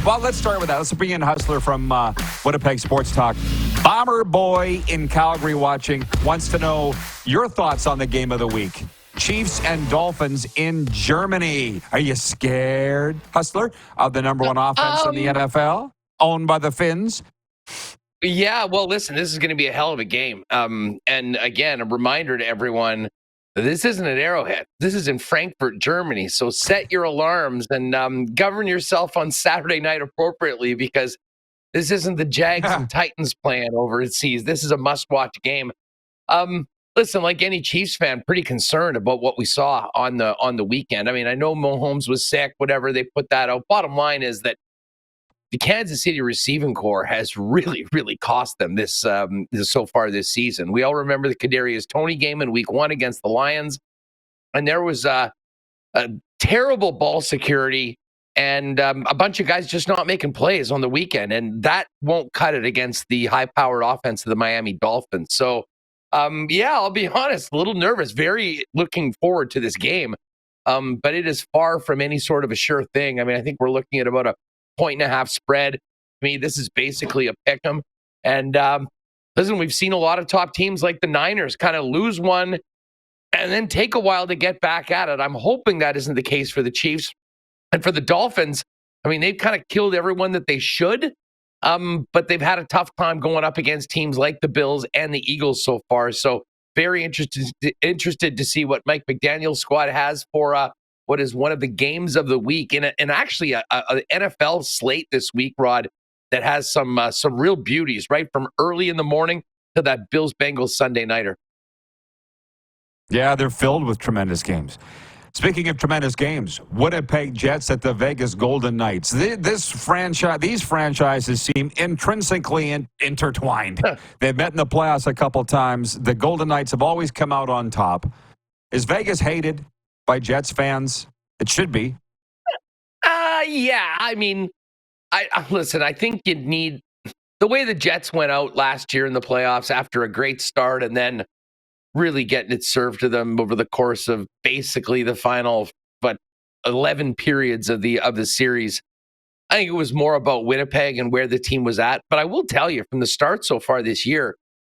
Well, let's start with that. Let's bring in Hustler from Winnipeg Sports Talk. Bomber Boy in Calgary watching wants to know your thoughts on the game of the week. Chiefs and Dolphins in Germany. Are you scared, Hustler, of the number one offense in the NFL, owned by the Finns? Yeah, well, listen, this is going to be a hell of a game. And again, a reminder to everyone, this isn't at Arrowhead. This is in Frankfurt, Germany. So set your alarms and govern yourself on Saturday night appropriately, because this isn't the Jags and Titans playing overseas. This is a must-watch game. Listen, like any Chiefs fan, pretty concerned about what we saw on the weekend. I mean, I know Mahomes was sick, whatever, they put that out. Bottom line is that the Kansas City receiving core has really, really cost them this so far this season. We all remember the Kadarius Toney game in Week 1 against the Lions, and there was a terrible ball security and a bunch of guys just not making plays on the weekend, and that won't cut it against the high-powered offense of the Miami Dolphins. So, yeah, I'll be honest, a little nervous, very looking forward to this game, but it is far from any sort of a sure thing. I mean, I think we're looking at about a 1.5 spread. I mean, this is basically a pick 'em. And listen, we've seen a lot of top teams like the Niners kind of lose one and then take a while to get back at it. I'm hoping that isn't the case for the Chiefs. And for the Dolphins, I mean, they've kind of killed everyone that they should, but they've had a tough time going up against teams like the Bills and the Eagles so far. So very interested to see what Mike McDaniel's squad has for what is one of the games of the week, and actually a NFL slate this week, Rod, that has some real beauties, right from early in the morning to that Bills-Bengals Sunday nighter. Yeah, they're filled with tremendous games. Speaking of tremendous games, Winnipeg Jets at the Vegas Golden Knights. These franchises seem intrinsically intertwined. They've met in the playoffs a couple times. The Golden Knights have always come out on top. Is Vegas hated by Jets fans? It should be. Yeah. I mean, listen, I think you'd need the way the Jets went out last year in the playoffs after a great start and then really getting it served to them over the course of basically the final 11 periods of the series. I think it was more about Winnipeg and where the team was at. But I will tell you, from the start so far this year,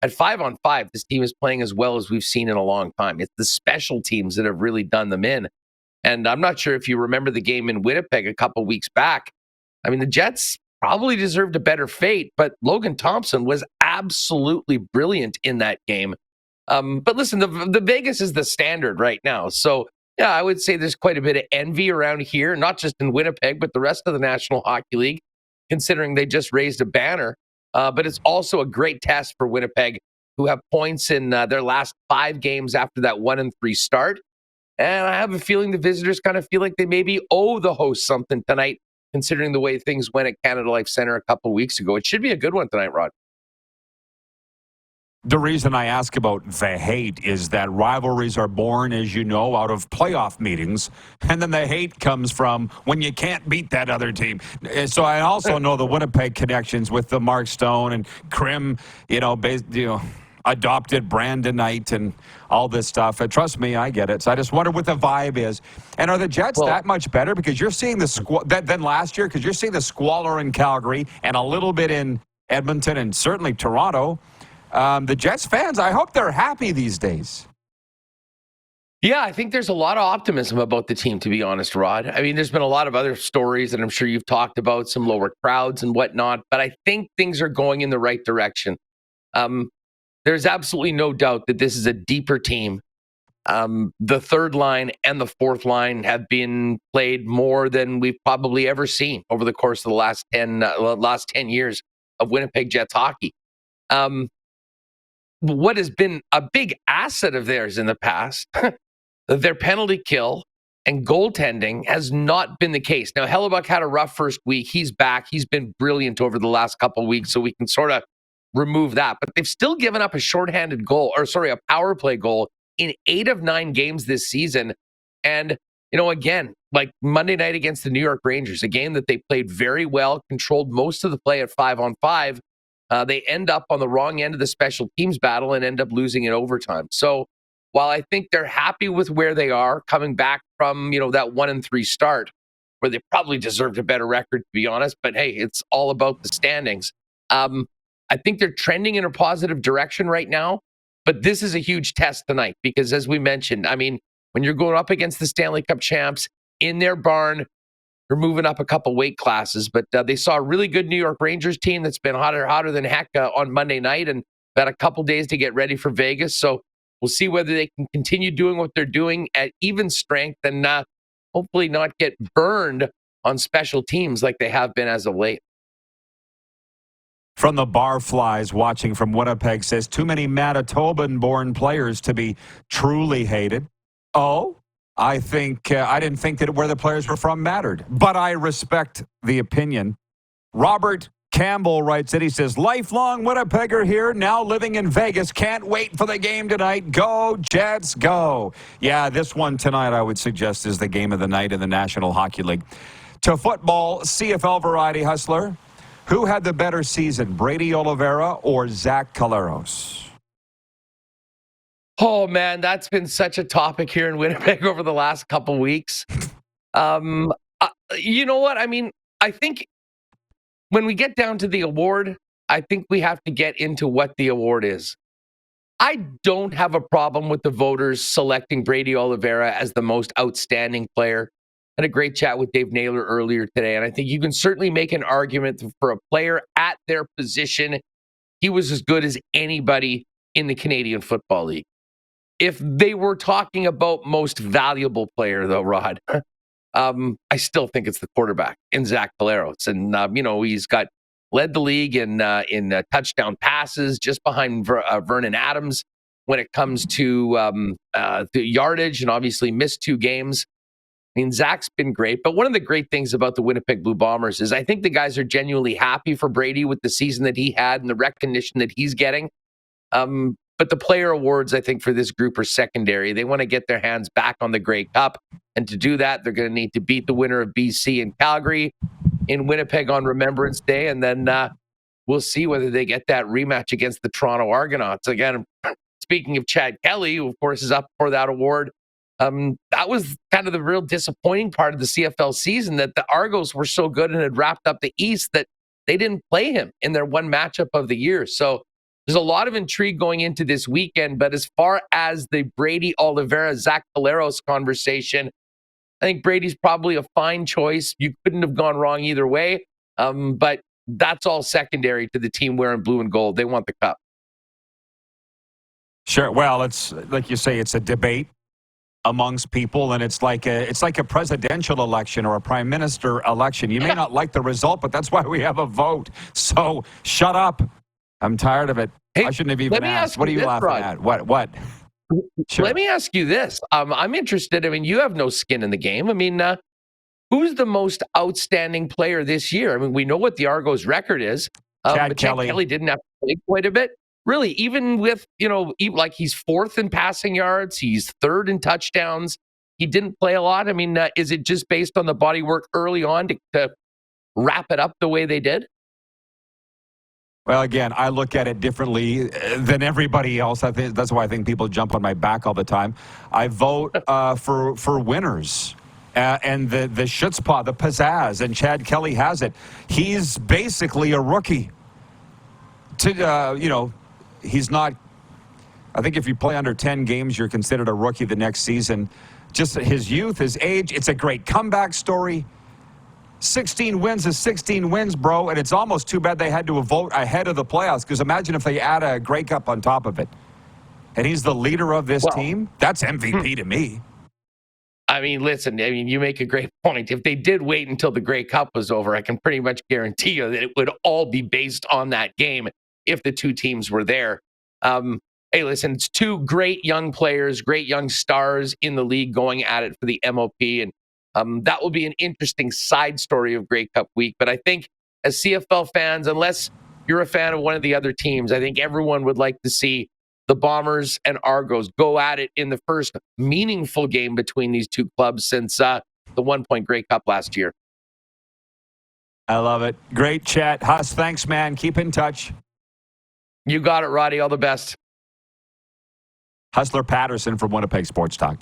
at 5-on-5, this team is playing as well as we've seen in a long time. It's the special teams that have really done them in. And I'm not sure if you remember the game in Winnipeg a couple weeks back. I mean, the Jets probably deserved a better fate, but Logan Thompson was absolutely brilliant in that game. But listen, the Vegas is the standard right now. So, yeah, I would say there's quite a bit of envy around here, not just in Winnipeg, but the rest of the National Hockey League, considering they just raised a banner. But it's also a great test for Winnipeg, who have points in their last 5 games after that 1-3 start. And I have a feeling the visitors kind of feel like they maybe owe the host something tonight, considering the way things went at Canada Life Center a couple weeks ago. It should be a good one tonight, Rod. The reason I ask about the hate is that rivalries are born, as you know, out of playoff meetings, and then the hate comes from when you can't beat that other team. So I also know the Winnipeg connections with the Mark Stone and Krim, adopted Brandonite and all this stuff. And trust me, I get it. So I just wonder what the vibe is. And are the Jets that much better? Because you're seeing the than last year, because you're seeing the squalor in Calgary and a little bit in Edmonton and certainly Toronto. The Jets fans, I hope they're happy these days. Yeah, I think there's a lot of optimism about the team, to be honest, Rod. I mean, there's been a lot of other stories that I'm sure you've talked about, some lower crowds and whatnot, but I think things are going in the right direction. There's absolutely no doubt that this is a deeper team. The third line and the fourth line have been played more than we've probably ever seen over the course of the last 10 years of Winnipeg Jets hockey. What has been a big asset of theirs in the past, their penalty kill and goaltending has not been the case. Now, Hellebuyck had a rough first week. He's back. He's been brilliant over the last couple of weeks, so we can sort of remove that. But they've still given up a power play goal in 8 of 9 games this season. And, again, like Monday night against the New York Rangers, a game that they played very well, controlled most of the play at 5-on-5. They end up on the wrong end of the special teams battle and end up losing in overtime. So while I think they're happy with where they are coming back from, that 1-3 start, where they probably deserved a better record, to be honest. But hey, it's all about the standings. I think they're trending in a positive direction right now, but this is a huge test tonight because, as we mentioned, I mean, when you're going up against the Stanley Cup champs in their barn, you're moving up a couple weight classes. But they saw a really good New York Rangers team that's been hotter than heck on Monday night, and got a couple days to get ready for Vegas. So we'll see whether they can continue doing what they're doing at even strength and hopefully not get burned on special teams like they have been as of late. From the Barflies watching from Winnipeg says, too many Manitoban-born players to be truly hated. Oh, I didn't think that where the players were from mattered, but I respect the opinion. Robert Campbell writes it. He says, lifelong Winnipegger here, now living in Vegas. Can't wait for the game tonight. Go, Jets, go. Yeah, this one tonight, I would suggest, is the game of the night in the National Hockey League. To football, CFL variety hustler. Who had the better season, Brady Oliveira or Zach Collaros? Oh, man, that's been such a topic here in Winnipeg over the last couple weeks. You know what? I mean, I think when we get down to the award, I think we have to get into what the award is. I don't have a problem with the voters selecting Brady Oliveira as the most outstanding player. I had a great chat with Dave Naylor earlier today, and I think you can certainly make an argument for a player at their position. He was as good as anybody in the Canadian Football League. If they were talking about most valuable player, though, Rod, I still think it's the quarterback in Zach Collaros. And, he's led the league in touchdown passes just behind Vernon Adams when it comes to the yardage, and obviously missed 2 games. I mean, Zach's been great, but one of the great things about the Winnipeg Blue Bombers is I think the guys are genuinely happy for Brady with the season that he had and the recognition that he's getting. But the player awards, I think, for this group are secondary. They want to get their hands back on the Grey Cup, and to do that, they're going to need to beat the winner of BC and Calgary in Winnipeg on Remembrance Day, and then we'll see whether they get that rematch against the Toronto Argonauts. Again, speaking of Chad Kelly, who, of course, is up for that award, that was kind of the real disappointing part of the CFL season, that the Argos were so good and had wrapped up the East that they didn't play him in their one matchup of the year. So there's a lot of intrigue going into this weekend. But as far as the Brady Oliveira, Zach Collaros conversation, I think Brady's probably a fine choice. You couldn't have gone wrong either way. But that's all secondary to the team wearing blue and gold. They want the cup. Sure. Well, it's like you say, it's a debate amongst people, and it's like a presidential election or a prime minister election. You may not like the result, but that's why we have a vote. So shut up. I'm tired of it. Hey, I shouldn't have even asked. What are you laughing at? What? Sure. Let me ask you this. I'm interested. I mean, you have no skin in the game. I mean, who's the most outstanding player this year? I mean, we know what the Argos record is. Chad Kelly. Chad Kelly didn't have to play quite a bit. Really, even with, like he's 4th in passing yards, he's 3rd in touchdowns. He didn't play a lot. I mean, is it just based on the body work early on to wrap it up the way they did? Well, again, I look at it differently than everybody else. I think that's why I think people jump on my back all the time. I vote for winners. And the chutzpah, the pizzazz, and Chad Kelly has it. He's basically a rookie. He's not. I think if you play under 10 games, you're considered a rookie the next season. Just his youth, his age. It's a great comeback story. 16 wins is 16 wins, bro. And it's almost too bad they had to vote ahead of the playoffs, because imagine if they add a Grey Cup on top of it. And he's the leader of this team. That's MVP to me. I mean, listen, you make a great point. If they did wait until the Grey Cup was over, I can pretty much guarantee you that it would all be based on that game if the two teams were there. Hey, listen, it's 2 great young players, great young stars in the league going at it for the MOP. And that will be an interesting side story of Grey Cup week. But I think as CFL fans, unless you're a fan of one of the other teams, I think everyone would like to see the Bombers and Argos go at it in the first meaningful game between these two clubs since the 1-point Grey Cup last year. I love it. Great chat. Huss, thanks, man. Keep in touch. You got it, Roddy. All the best. Hustler Patterson from Winnipeg Sports Talk.